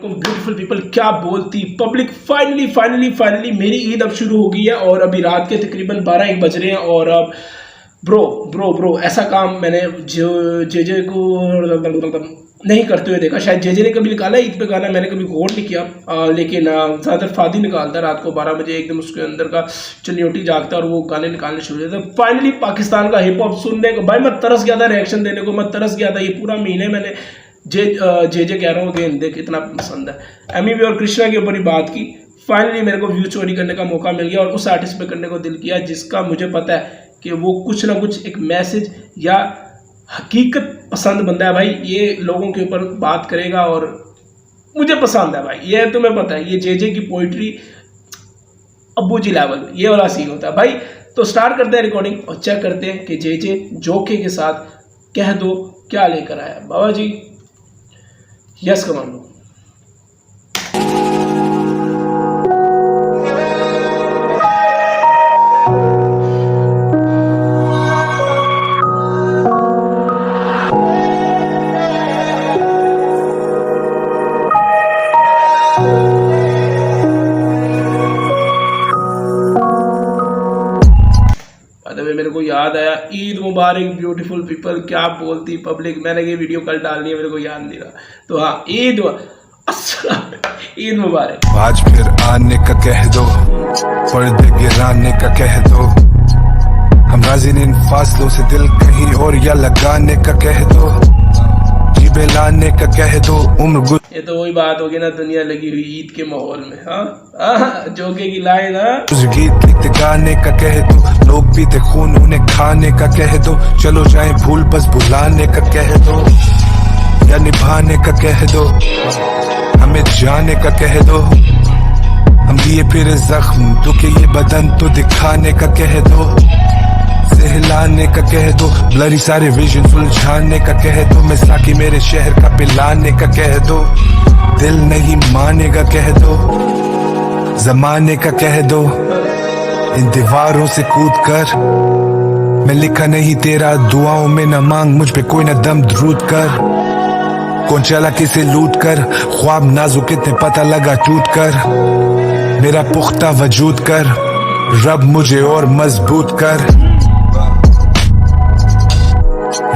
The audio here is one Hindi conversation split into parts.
ब्यूटीफुल पीपल, क्या बोलती पब्लिक। फाइनली मेरी ईद अब शुरू हो गई है और अभी रात के तकरीबन 12-1 बज रहे हैं। और अब ब्रो ऐसा काम मैंने जो जे को नहीं करते हुए देखा। शायद जे ने कभी निकाला ईद पे गाना, मैंने कभी गौर नहीं किया। लेकिन ज़्यादातर फादी निकालता है रात को 12 बजे, एकदम उसके अंदर का चनियोटी जागता है और वो गाने निकालने शुरू हो जाता है। फाइनली पाकिस्तान का हिप हॉप सुनने को भाई मैं तरस गया था, रिएक्शन देने को मैं तरस गया था। ये पूरा महीने मैंने जे कह रहा हूँ कि देख इतना पसंद है। एमी और कृष्णा के ऊपर ही बात की। फाइनली मेरे को व्यू चोरी करने का मौका मिल गया और उस आर्टिस्ट पे करने को दिल किया जिसका मुझे पता है कि वो कुछ ना कुछ एक मैसेज या हकीकत पसंद बंदा है भाई। ये लोगों के ऊपर बात करेगा और मुझे पसंद है भाई, ये तुम्हें पता है। ये जे की पोइट्री अब्बू जी लेवल ये वाला सीन होता है भाई। तो स्टार्ट करते हैं रिकॉर्डिंग और चेक करते हैं कि जे जोके के साथ कह दो क्या लेकर आया बाबा जी। Yes commando. मेरे को याद आया, ईद मुबारक ब्यूटीफुल पीपल, क्या बोलती पब्लिक। मैंने ये वीडियो कल डालनी है, मेरे को याद नहीं रहा। तो हाँ, ईद मुबारक। आज फिर आने का कह दो, पर्दे गिराने का कह दो, हम राजी इन फासलों से दिल कहीं और या लगाने का कह दो, जीबे लाने का कह दो, उम्र। ये तो वही बात होगी ना, दुनिया लगी हुई ईद के माहौल में। हाँ जोके की लाइन। गीत लिखते गाने का कह दो, लोग पीते खून उन्हें खाने का कह दो, चलो जाए भूल बस भुलाने का कह दो, या निभाने का कह दो, हमें जाने का कह दो, हम लिए फिर जख्म तो के ये बदन तो दिखाने का कह दो, सहलाने का कह दो, ब्लरी सारे विजन सुलझाने का कह दो, मैं साकी मेरे शहर का पिलाने का कह दो, दिल नहीं मानेगा कह दो, जमाने का कह दो, इन दीवारों से कूद कर मैं लिखा नहीं तेरा, दुआओं में न मांग मुझ पे कोई न दम द्रूद कर, कौन चला किसे लूट कर, ख्वाब नाजुक कितने पता लगा टूट कर, मेरा पुख्ता वजूद कर, रब मुझे और मजबूत कर,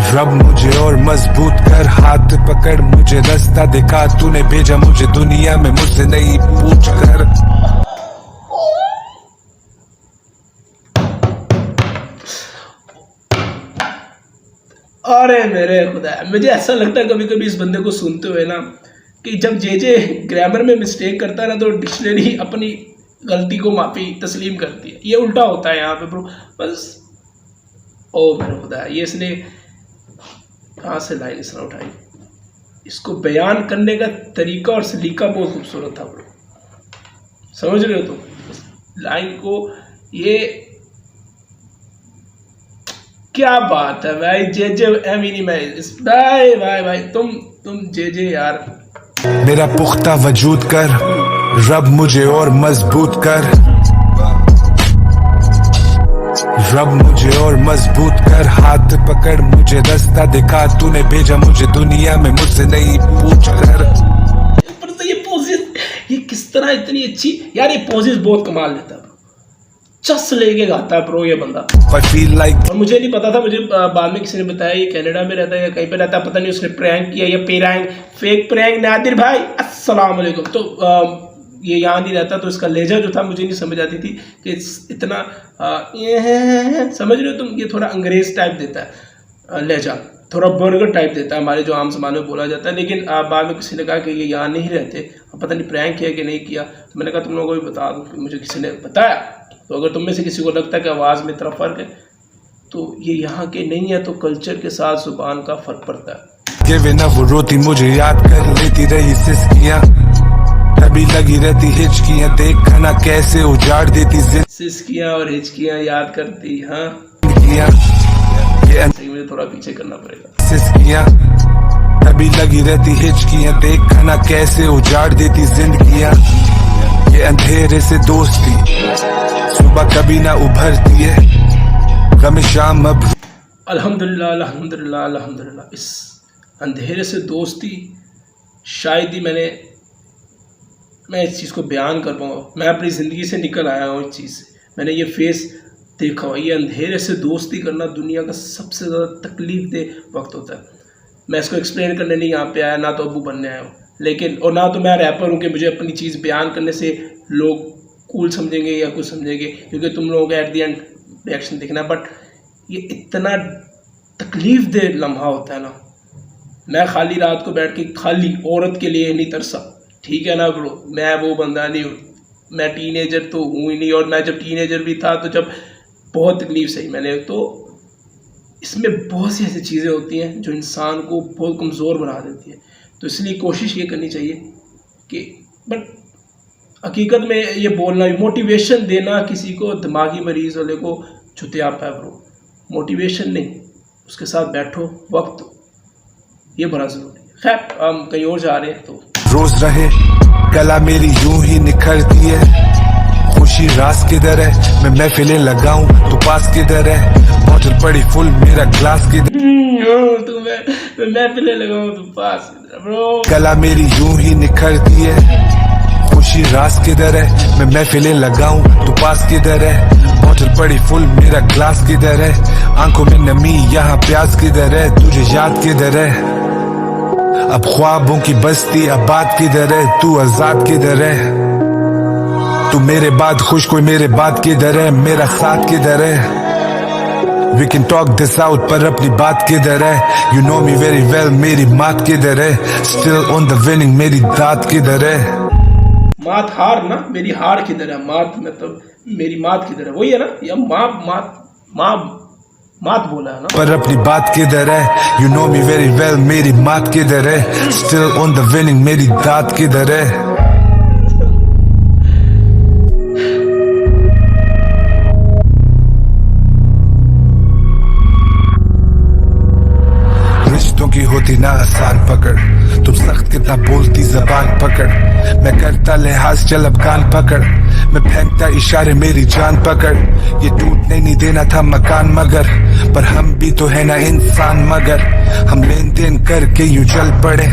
रब मुझे और मजबूत कर, हाथ पकड़ मुझे रास्ता दिखा, तूने भेजा मुझे दुनिया में मुझसे नहीं पूछ कर। अरे मेरे खुदा, मुझे ऐसा लगता है कभी कभी इस बंदे को सुनते हुए ना कि जब जे ग्रामर में मिस्टेक करता है ना तो डिक्शनरी अपनी गलती को माफी तस्लीम करती है। ये उल्टा होता है यहाँ पे ब्रो बस। ओ मेरे खुदा, ये इसने कहाँ से लाइन इसने उठाई। इसको बयान करने का तरीका और सलीका बहुत खूबसूरत था ब्रो, समझ रहे हो तुम लाइन को। ये क्या बात है भाई, जे एमिनी भाई तुम जे यार। मेरा पुख्ता वजूद कर, रब मुझे और मजबूत कर, रब मुझे और मजबूत कर, हाथ पकड़ मुझे रास्ता दिखा, तूने भेजा मुझे दुनिया में मुझसे नहीं पूछ कर। पर तो ये पोजेस, ये किस तरह इतनी अच्छी यार, ये पोजेस बहुत कमाल लेता है, चस लेके गाता है ब्रो ये बंदा। I feel like... और मुझे नहीं पता था, मुझे बाद में किसी ने बताया ये कनाडा में रहता है या कहीं पे रहता है, पता नहीं उसने प्रैंक किया या पेरैंक फेक प्रैंक। नादिर भाई अस्सलाम वालेकुम। तो ये यहाँ नहीं रहता तो इसका लहजा जो था मुझे नहीं समझ आती थी कि इतना समझ रहे हो तुम। ये थोड़ा अंग्रेज टाइप देता है लहजा, थोड़ा बर्गर टाइप देता है हमारे जो आम समाज में बोला जाता है। लेकिन बाद में किसी ने कहा कि ये यहाँ नहीं रहते, पता नहीं प्रैंक किया कि नहीं किया। तो मैंने कहा तुम लोगों को भी बता दूँ, मुझे किसी ने बताया। तो अगर तुम में से किसी को लगता है कि आवाज़ में इतना फ़र्क है तो ये यहाँ के नहीं है, तो कल्चर के साथ जुबान का फ़र्क पड़ता है। ये वे ना वो रोती मुझे याद कर लेती रही सिस्कियाँ, तभी लगी रहती हिचकियाँ, देख खाना कैसे उजाड़ देती सिस्कियाँ और हिचकियाँ याद करती। हाँ ये मुझे थोड़ा पीछे करना पड़ेगा। सिस्कियाँ तभी लगी रहती हिचकियाँ, देख खाना कैसे उजाड़ देती जिंदगियाँ, ये अंधेरे से दोस्ती सुबह कभी ना उभरती है, गम शाम अब। अल्हम्दुलिल्लाह अल्हम्दुलिल्लाह अल्हम्दुलिल्लाह। इस अंधेरे से दोस्ती शायद ही मैंने मैं इस चीज़ को बयान कर पाऊँ। मैं अपनी ज़िंदगी से निकल आया हूँ इस चीज़ से, मैंने ये फेस देखा हुआ। ये अंधेरे से दोस्ती करना दुनिया का सबसे ज़्यादा तकलीफ दे वक्त होता है। मैं इसको एक्सप्लेन करने नहीं यहाँ पे आया, ना तो अबू बनने आया हूँ, लेकिन और ना तो मैं रैपर हूँ कि मुझे अपनी चीज़ बयान करने से लोग कूल समझेंगे या कुछ समझेंगे, क्योंकि तुम लोगों का एट द एंड रिएक्शन देखना है। बट ये इतना तकलीफ दे लम्हा होता है ना, मैं खाली रात को बैठ के खाली औरत के लिए नहीं तरसा, ठीक है ना ब्रो। मैं वो बंदा नहीं हूँ, मैं टीनेजर तो हूँ ही नहीं, और मैं जब टीनेजर भी था तो जब बहुत तकलीफ सही मैंने, तो इसमें बहुत सी ऐसी चीज़ें होती हैं जो इंसान को बहुत कमज़ोर बना देती है। तो इसलिए कोशिश ये करनी चाहिए कि बट हकीकत में ये बोलना, मोटिवेशन देना किसी को, दिमागी मरीज़ वाले को छुते आप है ब्रो, मोटिवेशन नहीं, उसके साथ बैठो, वक्त दो, ये बड़ा ज़रूरी है। खैर हम कहीं और जा रहे हैं। तो रोज रहे कला मेरी यूं ही निखरती है, खुशी रास किधर है, मैं महफिलें लगाऊं तो पास किधर है, बॉटल पड़ी फुल मेरा ग्लास किधर, तो मैं पहले लगाऊं तो पास ब्रो। कला मेरी यूं ही निखरती है, खुशी रास किधर है, मैं महफिलें लगाऊं तो पास किधर है, बॉटल पड़ी फुल मेरा ग्लास किधर है, आंखों में नमी यहाँ प्यास किधर है, तुझे याद किधर है, अब ख्वाबों की बस्ती अब बात किधर है, तू आजाद किधर है, तू मेरे बाद खुश कोई मेरे बाद किधर है, मेरा साथ किधर है, We can talk this out पर अपनी बात किधर है, you know me very well मेरी मात किधर है, still on the winning मेरी दात किधर है, मात हार ना, मेरी हार किधर है, मात मतलब मेरी मात किधर है, वही है ना, या मात बोला है ना। पर अपनी बात किधर है, you know me very well मेरी मात किधर है, still on the winning मेरी दात किधर है, रिश्तों की होती ना आसान पकड़, तुम सख्त कितना बोलती जबान पकड़, मैं करता लिहाज चल अब कान पकड़, मैं फेंकता इशारे मेरी जान पकड़, ये टूटने नहीं देना था मकान मगर, पर हम भी तो है ना इंसान मगर, हम लेन देन करके यूं चल पड़े,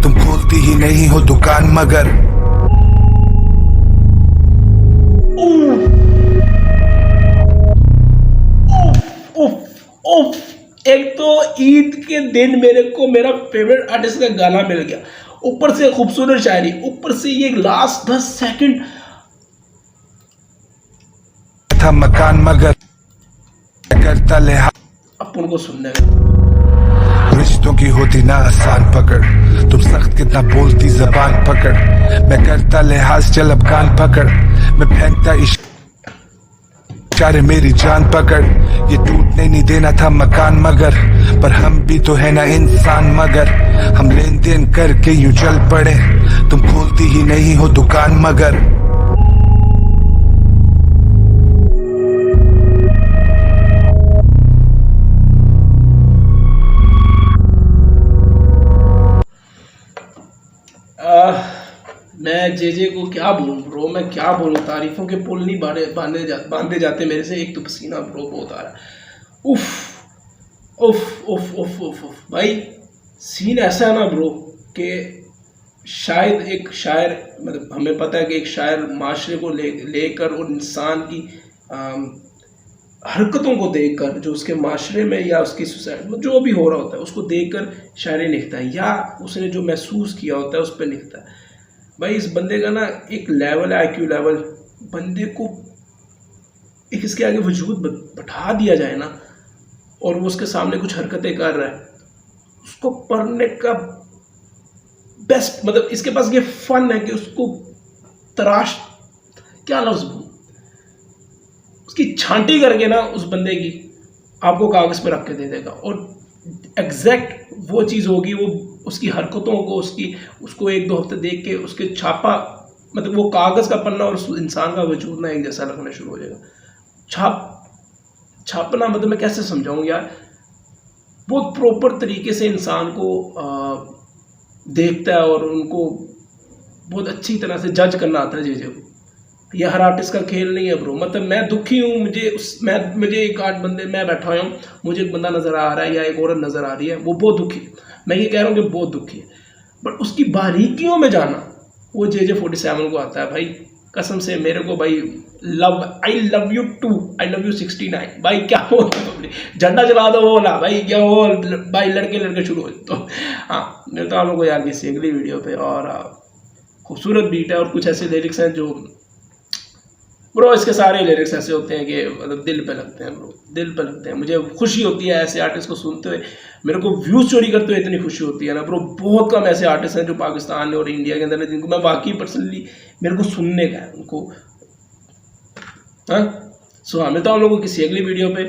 तुम खोलती ही नहीं हो दुकान मगर, एक तो ईद के दिन मेरे को मेरा फेवरेट आर्टिस्ट का गाना मिल गया, ऊपर से खूबसूरत शायरी, ऊपर से ये लास्ट 10 सेकंड था मकान मगर, करता लिहाज अपन को सुनने का। रिश्तों की होती ना आसान पकड़, तुम सख्त कितना बोलती जबान पकड़, मैं करता लिहाज चल अब कान पकड़, मैं फेंकता इशारे मेरी जान पकड़, ये टूटने नहीं देना था मकान मगर, पर हम भी तो है ना इंसान मगर, हम लेन देन करके यूं चल पड़े, तुम खोलती ही नहीं हो दुकान मगर, मैं जे को क्या बोलूं ब्रो, मैं क्या बोलूं, तारीफों के पुल नहीं बांधे जाते मेरे से। एक तो पसीना ब्रो बहुत आ रहा है, उफ उफ उफ उफ उफ उफ भाई। सीन ऐसा है ना ब्रो कि शायद एक शायर, मतलब हमें पता है कि एक शायर माशरे को लेकर और इंसान की हरकतों को देखकर, जो उसके माशरे में या उसकी सोसाइटी में जो भी हो रहा होता है उसको देखकर शायरी लिखता है, या उसने जो महसूस किया होता है उस पर लिखता है। भाई इस बंदे का ना एक लेवल है, IQ लेवल, बंदे को एक इसके आगे वजूद बैठा दिया जाए ना और वो उसके सामने कुछ हरकतें कर रहा है, उसको पढ़ने का बेस्ट, मतलब इसके पास ये फन है कि उसको तराश, क्या लफ्ज़, उसकी छांटी करके ना उस बंदे की आपको कागज़ पे रख के दे देगा, और एग्जैक्ट वो चीज़ होगी, वो उसकी हरकतों को उसको 1-2 हफ्ते देख के उसके छापा, मतलब वो कागज़ का पन्ना और उस इंसान का वजूद ना एक जैसा लगना शुरू हो जाएगा। छापना मतलब मैं कैसे समझाऊँ यार, बहुत प्रॉपर तरीके से इंसान को देखता है और उनको बहुत अच्छी तरह से जज करना आता है जे को। यह हर आर्टिस्ट का खेल नहीं है ब्रो। मतलब मैं दुखी हूँ, मुझे एक आठ बंदे, मैं बैठा हुआ हूँ, मुझे एक बंदा नज़र आ रहा है या एक औरत नज़र आ रही है, वो बहुत दुखी है, मैं ये कह रहा हूँ कि बहुत दुखी है, बट उसकी बारीकियों में जाना वो JJ47 को आता है भाई, कसम से मेरे को भाई I love you too, I love you 69 भाई। क्या हो झंडा जला दो वो बोला भाई, क्या वो भाई लड़के शुरू हो। तो हाँ, मिलता हूँ आप लोगों को यार किसी अगली वीडियो पे। और खूबसूरत बीट है और कुछ ऐसे लिरिक्स हैं जो ब्रो, इसके सारे लिरिक्स ऐसे होते हैं कि मतलब दिल पे लगते हैं ब्रो, दिल पे लगते हैं। मुझे खुशी होती है ऐसे आर्टिस्ट को सुनते हुए, मेरे को व्यूज़ चोरी करते हुए इतनी खुशी होती है ना ब्रो। बहुत कम ऐसे आर्टिस्ट हैं जो पाकिस्तान और इंडिया के अंदर है जिनको मैं वाकई पर्सनली मेरे को सुनने का है उनको। हाँ सो हाँ, मिलता हूँ लोगों को किसी अगली वीडियो पे।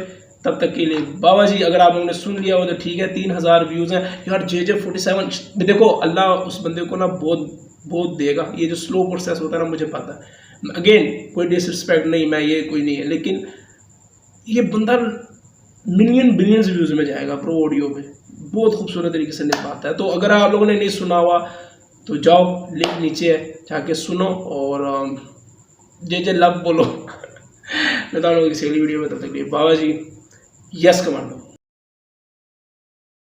तब तक के लिए बाबा जी, अगर आप लोगों ने सुन लिया हो तो ठीक है। 3000 व्यूज़ हैं यार। JJ47 देखो, अल्लाह उस बंदे को ना बहुत देगा। ये जो स्लो प्रोसेस होता है ना, मुझे पता है। अगेन कोई डिसरिस्पेक्ट नहीं, मैं ये कोई नहीं है, लेकिन ये बंदा मिलियन बिलियंस व्यूज़ में जाएगा प्रो ऑडियो पे। बहुत खूबसूरत तरीके से निभाता है। तो अगर आप लोगों ने नहीं सुना हुआ तो जाओ, लिंक नीचे है, जाके सुनो और JJ लव बोलो। मैं तो आप लोगों की अगली वीडियो में। तब तक बाबा जी, यस कमांडो।